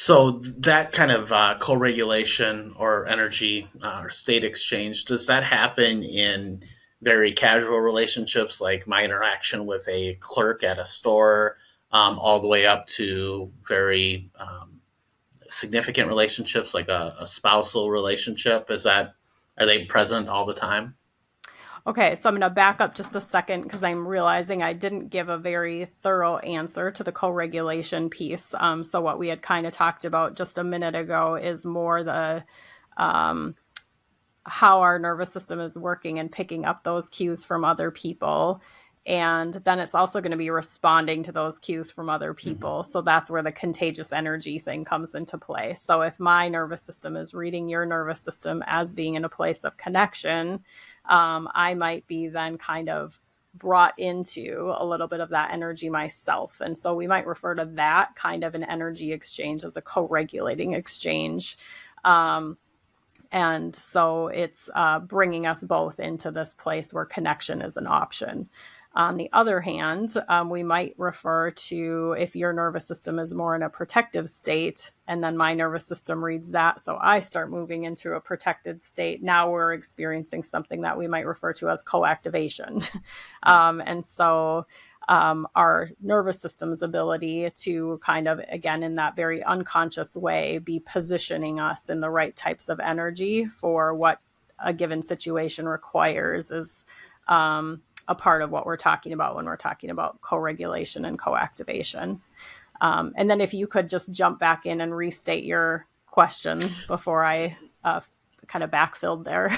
So that kind of co-regulation or energy or state exchange, does that happen in very casual relationships, like my interaction with a clerk at a store, all the way up to very significant relationships, like a spousal relationship? Are they present all the time? Okay, so I'm going to back up just a second because I'm realizing I didn't give a very thorough answer to the co-regulation piece. So what we had kind of talked about just a minute ago is more the um, how our nervous system is working and picking up those cues from other people. And then it's also going to be responding to those cues from other Mm-hmm. people. So that's where the contagious energy thing comes into play. So if my nervous system is reading your nervous system as being in a place of connection, I might be then kind of brought into a little bit of that energy myself. And so we might refer to that kind of an energy exchange as a co regulating exchange. Um, and so it's bringing us both into this place where connection is an option. On the other hand, we might refer to if your nervous system is more in a protective state, and then my nervous system reads that. So I start moving into a protected state. Now we're experiencing something that we might refer to as co-activation. And so our nervous system's ability to kind of, again, in that very unconscious way, be positioning us in the right types of energy for what a given situation requires is a part of what we're talking about when we're talking about co-regulation and co-activation. And then if you could just jump back in and restate your question before I kind of backfilled there.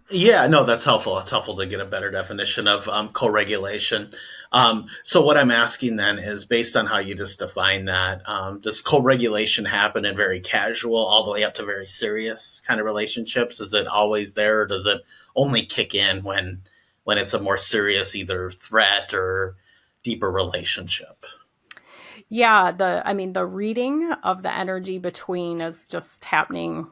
Yeah, no, that's helpful. It's helpful to get a better definition of co-regulation. So what I'm asking then is, based on how you just define that, does co-regulation happen in very casual, all the way up to very serious kind of relationships? Is it always there, or does it only kick in when it's a more serious either threat or deeper relationship? Yeah, the reading of the energy between is just happening.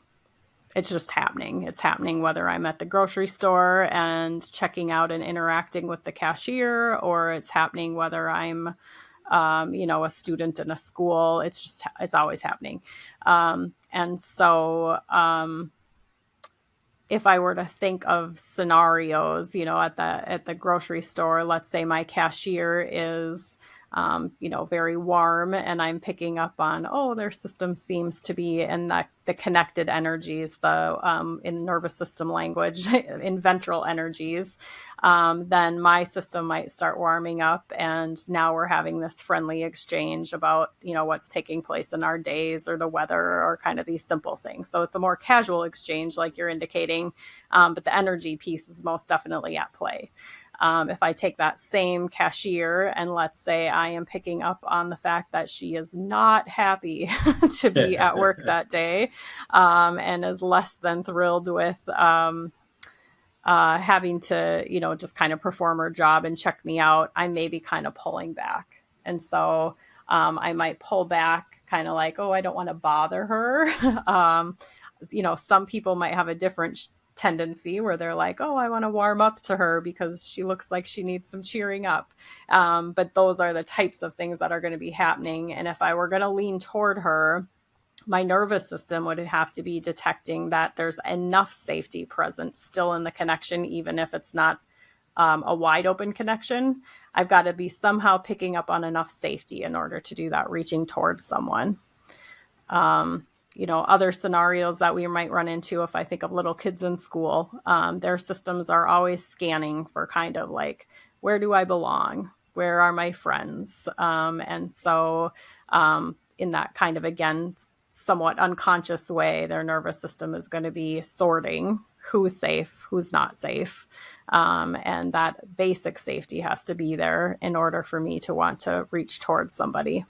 It's just happening. It's happening whether I'm at the grocery store and checking out and interacting with the cashier, or it's happening whether I'm, a student in a school. It's always happening. And so, if I were to think of scenarios, at the grocery store, let's say my cashier is, very warm, and I'm picking up on, oh, their system seems to be in the connected energies, the in nervous system language, in ventral energies. Then my system might start warming up, and now we're having this friendly exchange about, what's taking place in our days or the weather or kind of these simple things. So it's a more casual exchange, like you're indicating, but the energy piece is most definitely at play. If I take that same cashier and let's say I am picking up on the fact that she is not happy to be at work that day, and is less than thrilled with having to, just kind of perform her job and check me out, I may be kind of pulling back. And so I might pull back kind of like, oh, I don't want to bother her. Some people might have a different tendency where they're like, oh, I want to warm up to her because she looks like she needs some cheering up. But those are the types of things that are going to be happening. And if I were going to lean toward her, my nervous system would have to be detecting that there's enough safety present still in the connection, even if it's not a wide open connection. I've got to be somehow picking up on enough safety in order to do that, reaching towards someone. Other scenarios that we might run into, if I think of little kids in school, their systems are always scanning for kind of like, where do I belong? Where are my friends? And so, in that kind of, again, somewhat unconscious way, their nervous system is going to be sorting who's safe, who's not safe. And that basic safety has to be there in order for me to want to reach towards somebody.